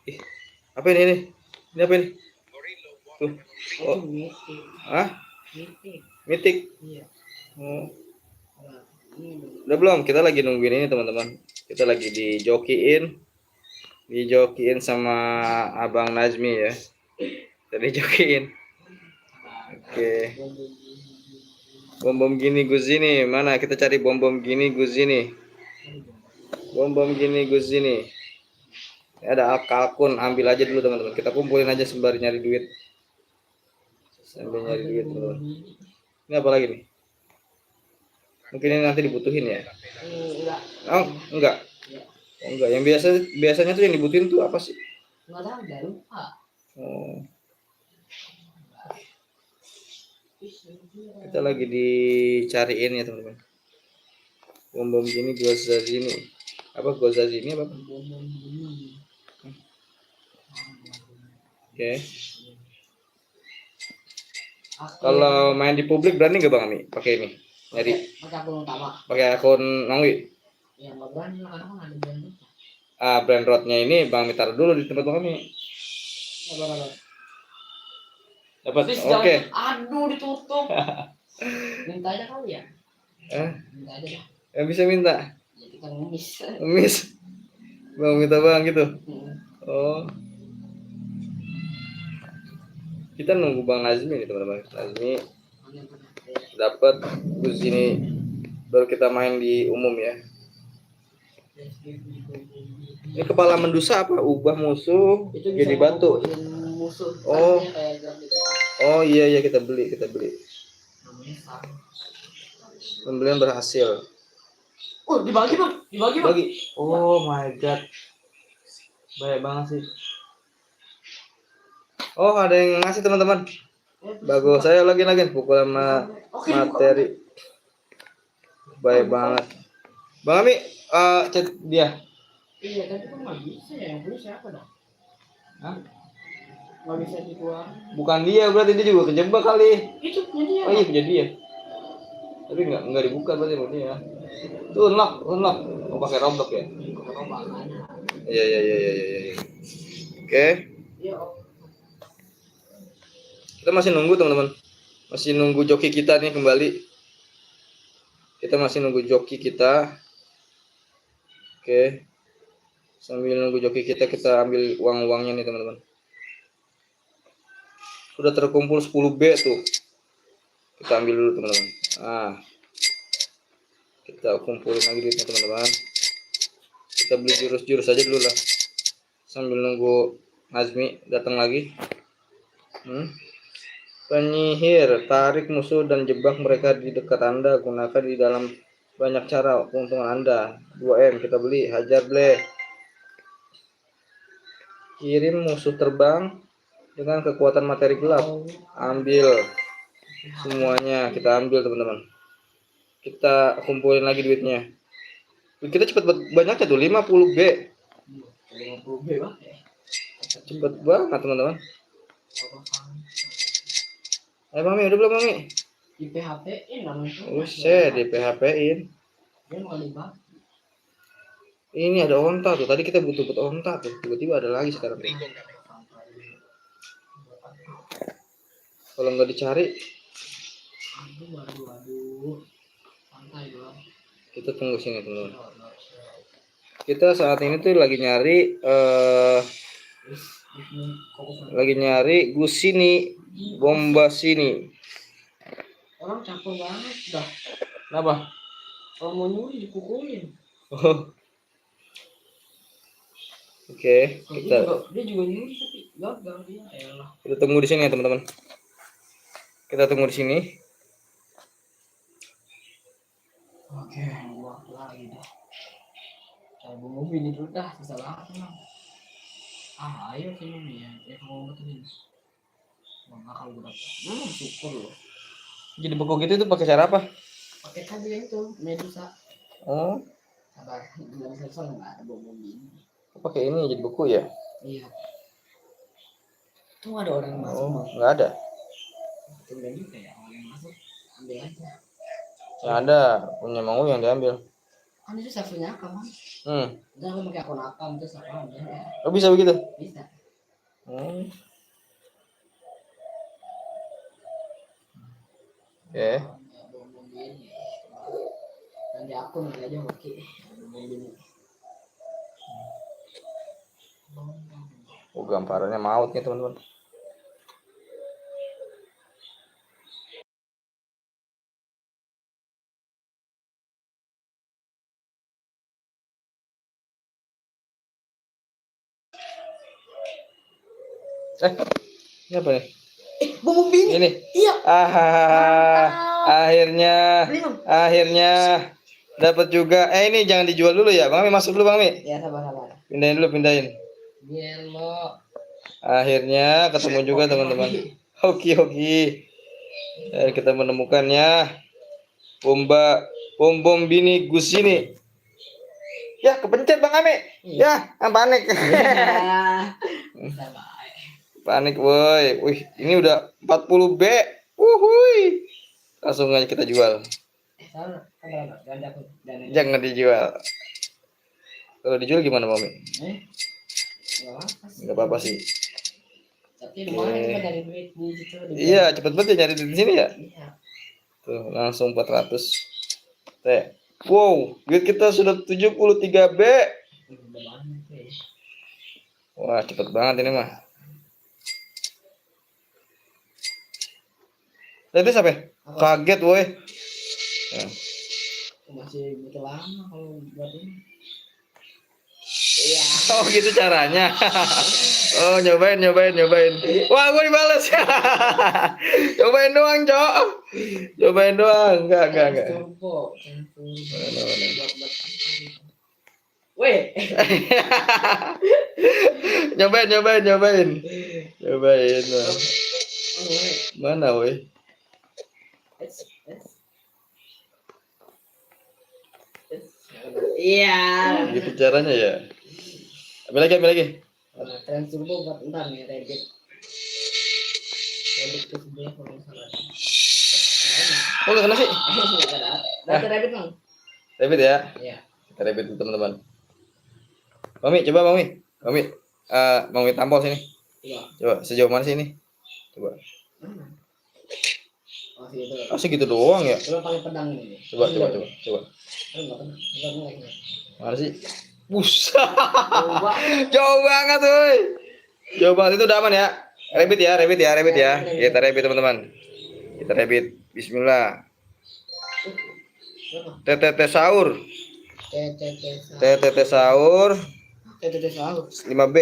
Ih, apa ini nih? Ini apa ini? Tuh. Oh. Ah? Mitik. Oh. Udah belum? Kita lagi nungguin ini teman-teman. Kita lagi dijokiin sama Abang Nazmi ya. Tadi jokiin. Oke. Bom gini Guzini, mana kita cari bom gini Guzini. Bom gini Guzini. Ada kalkun, ambil aja dulu teman-teman. Kita kumpulin aja sembari nyari duit. Sambil nyari duit teman-teman. Ini apa lagi nih? Mungkin ini nanti dibutuhin ya. Oh, enggak. Oh, enggak. Yang biasanya tuh yang dibutuhin tuh apa sih? Enggak tahu, udah lupa. Oh. Kita lagi dicariin ya teman-teman. Bom gini Gozazini. Apa Gozazini apa? Oke. Kalau main di publik berani nggak Bang Ami pakai ini? Nyari. Pakai akun Nongwi. Ya nggak berani lah, karena ada brand. Brand roadnya ini Bang Ami taruh dulu di tempat Bang Ami. Dapat. Oke. Aduh, ditutup. Minta aja kali ya. Minta aja dah. Yang bisa minta. Ya kita ngemis. Ngemis. Bang minta Bang gitu. Oh. Kita nunggu Bang Nazmi nih teman-teman. Nazmi dapat bus ini baru kita main di umum ya. Ini kepala mendusa apa? Ubah musuh itu jadi batu. Oh. Oh iya kita beli. Pembelian berhasil. Oh, dibagi Bang. Oh my god. Baik banget sih. Oh, ada yang ngasih teman-teman. Bagus, saya lagi pukul sama materi. Baik banget. Bang Ami, chat dia. Iya, tapi kan nggak bisa ya. Yang punya siapa dong? Hah? Nggak bisa dikeluar. Bukan dia, berarti dia juga kejebak kali. Itu punya dia. Oh iya, punya dia. Tapi nggak dibuka berarti punya ya. Tuh unlock. Mau pakai Roblox ya? Iya. Oke. Kita masih nunggu teman-teman. Masih nunggu joki kita nih kembali. Kita masih nunggu joki kita. Oke. Sambil nunggu joki kita ambil uang-uangnya nih teman-teman. Sudah terkumpul 10B tuh. Kita ambil dulu teman-teman. Kita kumpulin lagi duitnya teman-teman. Kita beli jurus aja dulu lah. Sambil nunggu Nazmi datang lagi. Penyihir, tarik musuh dan jebak mereka di dekat Anda. Gunakan di dalam banyak cara keuntungan Anda. 2M kita beli, hajar bleh. Kirim musuh terbang dengan kekuatan materi gelap. Ambil semuanya, kita ambil teman-teman. Kita kumpulin lagi duitnya. Kita cepet banyaknya tuh 50B. 50B Bang. Cepet banget teman-teman. Mami, udah belum Mami? Di PHP-in namanya. Di PHP-in. Dia mau libat. Ini ada onta tuh. Tadi kita butuh onta tuh. Tiba-tiba ada lagi sekarang. Kalau nggak dicari. Aduh. Santai doang. Kita tunggu sini teman-teman. Kita saat ini tuh lagi nyari Gusini, bomba sini. Orang capek banget dah. Kenapa? Kalau mau nyuri dipukulin. Oke, kita dia juga nyuri tapi gagal dia. Elah. Kita tunggu di sini ya teman-teman. Kita tunggu di sini. Oke, buat lagi dah. Saya mau bini dulu dah, salah apa? Ayo sini ya. Kamu betulin. Nggak kalau udah. Syukur loh. Jadi beku gitu itu pakai cara apa? Pakai tadi itu Medusa. Oh. Sabar, belum selesai nggak ada bom gini. Pakai ini jadi beku ya? Iya. Tuh ada orang masuk. Oh, nggak ada. Tinggal juga ya orang yang masuk, ambil aja. Nggak ada, punya mau yang diambil. Kan itu servernya apa man? Jangan pakai akun apa terus apa ya. Oh bisa begitu? Bisa. Oke. Bom gini. Dan di akun aja oke. Bom gini. Oh gambarannya maut nih teman-teman. Ini apa nih? Bom gini. Ini. Iya. Akhirnya dapat juga. Ini jangan dijual dulu ya, Bang Mi, masuk dulu Bang Mi. Ya sabar. Pindahin dulu, pindahin. Biar lo. Akhirnya ketemu juga teman-teman. Oke. Dan kita menemukannya. Bom bini Gus ini. Ya, kepencet Bang Ami. Ya, panik. Panik, woi. Wih, ini udah 40 B. Wuhui. Langsung aja kita jual. Jangan dijual. Kalau dijual gimana, Mami? Enggak apa-apa sih. Tapi lumayan dari duit di situ. Iya, cepet banget ya nyari di sini ya. Iya. Tuh, langsung 400. Teh. Wow, duit kita sudah 73 B. Wah, cepet banget ini mah. Tadi sampai kaget woi. Ya. Masih butuh lama kalau buat ini. Iya. Oh gitu caranya. Oh nyobain. Wah gue dibales. Cobain doang cok. Cobain doang. Enggak. Weh. Nyobain. Mana woi? Iya. Gitu caranya ya. Ambil lagi. Transturbo buat ntar nih Reddit ke sebelah kalau salah. Oh nggak kena sih? Data Reddit bang. Reddit ya? Iya. Kita Reddit teman-teman. Mami coba Mami. Mami tampol sini. Coba sejauh mana sih ini? Coba. Oh segitu doang ya? Coba pakai pedang ini. Coba. Mana sih? Busa. Jauh banget woi. Jauh banget itu udah aman ya. Rabbit ya. Kita rabbit teman-teman. Kita rabbit. Bismillah. TTT sahur. 5B.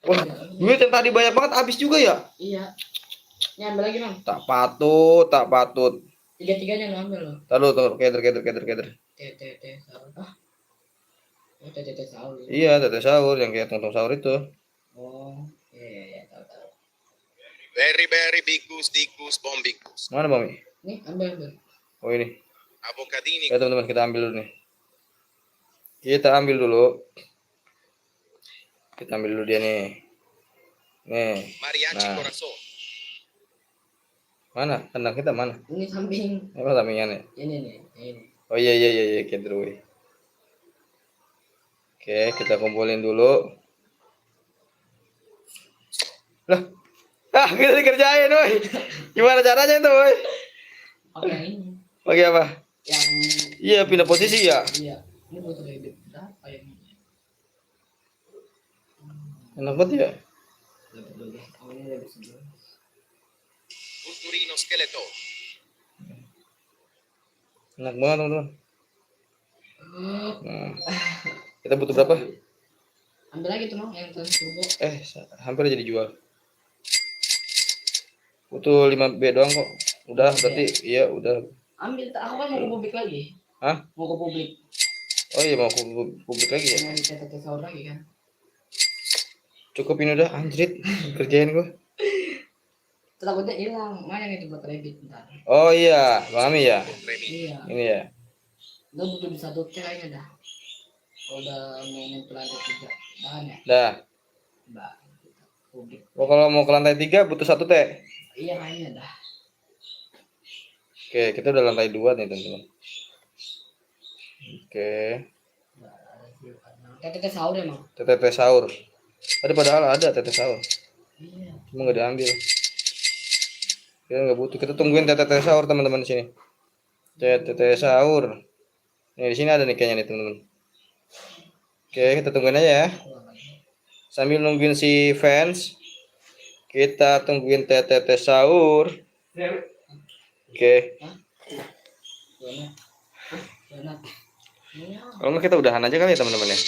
Wah, duit yang tadi banyak banget habis juga ya? Iya. Ini ambil lagi, Bang. Tak patut. Tiga-tiganya lo ambil lo. Taruh, keder. TTT sahur. Oh, TTT sahur. Iya, TTT sahur yang kayak tong sahur itu. Oh, iya, tahu. Very bigus bombicus. Mana, Mami? Nih, ambil. Oh, ini. Avocadini. Ya, teman-teman, kita ambil dulu nih. Kita ambil dulu dia nih. Nih. Mariachi corazon. Mana? Kandang kita mana? Ini samping. Apa sampingannya? Ini nih. Oh iya, kedrui. Oke, kita kumpulin dulu. Lah. Kita dikerjain, woi. Gimana caranya itu, woi? Pakai ini. Pakai apa? Yang Iya, pindah posisi ya. Iya. Ini butuh bebek berapa yang ini? Enak banget ya. Dapat dulu. Oh, ini lebih sebelum. Vulturino skeleto. Enak banget, teman-teman. Nah, kita butuh berapa? Ambil lagi tuh, Bang, yang turbo. Hampir aja dijual. Butuh 5B doang kok. Udah, berarti iya udah. Ambil, aku kan mau ke publik lagi. Hah? Mau ke publik. Oh iya, mau ke publik lagi ya? Mau TTT sahur lagi kan? Cukup ini udah, anjrit. Kerjain gua. Takutnya hilang, mana yang itu buat rabbit ntar. Oh iya, Bang Ami ya? Iya. Ini ya. Lo butuh di 1 T kayaknya dah. Kalau udah mainin ke lantai 3, tahan ya? Dah. Mbak, publik. Oh, kalau mau ke lantai 3 butuh 1 T. Iya kayaknya dah. Oke, kita udah lantai 2 nih teman-teman. Oke. Tete sahur emang. Tete sahur. Ada padahal ada tete sahur. Iya. Cuma nggak diambil. Kita nggak butuh. Kita tungguin tete sahur teman-teman di sini. Tete sahur. Nih di sini ada nih kayaknya nih teman-teman. Oke, kita tungguin aja ya. Sambil nungguin si fans, kita tungguin tete sahur. Oke. Kalau nggak kita udahan aja kali ya teman-teman ya.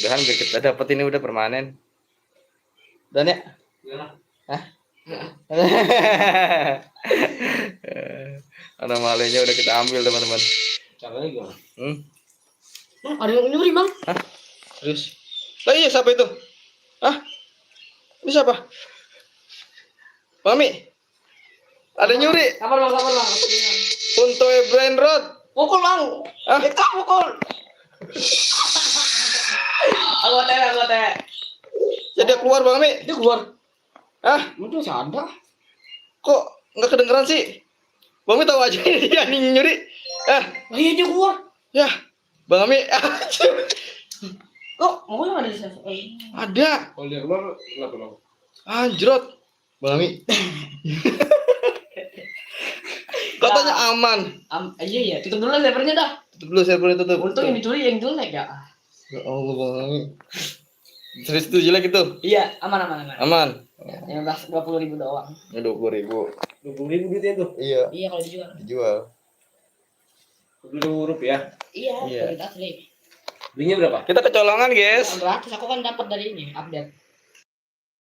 Udahan biar kita dapat ini udah permanen. Dan ya? Hah? Anomalinya udah kita ambil teman-teman. Caranya gimana? Ada yang nyuri bang? Hah? Serius? Lah iya siapa itu? Hah? Ini siapa? Mami? Ada nyuri? Kabar bang. Punto Brain Road. Pukul bang. Hah? Kita pukul. Anggota. Jadi dia keluar Bang Mami? Dia keluar. Hah? Itu sadar. Kok nggak kedengeran sih? Bang Mami tahu aja dia nyuri. Iya dia keluar. Ya, Bang Mami. Kok mau yang ada di sana? Ada. Kalau dia keluar kenapa bang? Anjrot. Bang Mami. Katanya aman. Iya. Tutup dulu servernya dah. Tutup dulu servernya tutup. Untung yang dicuri yang jelek ya. Ya Allah Bang Mami. Serius itu jelek itu? Iya, aman. Aman. Yang 20.000 doang. Ya 20.000. 20.000 duitnya tuh. Iya. Iya kalau dijual. Dijual. 20.000 rupiah. Iya, Iya. duit asli. Belinya berapa? Kita kecolongan, guys. 600 aku kan dapat dari ini update.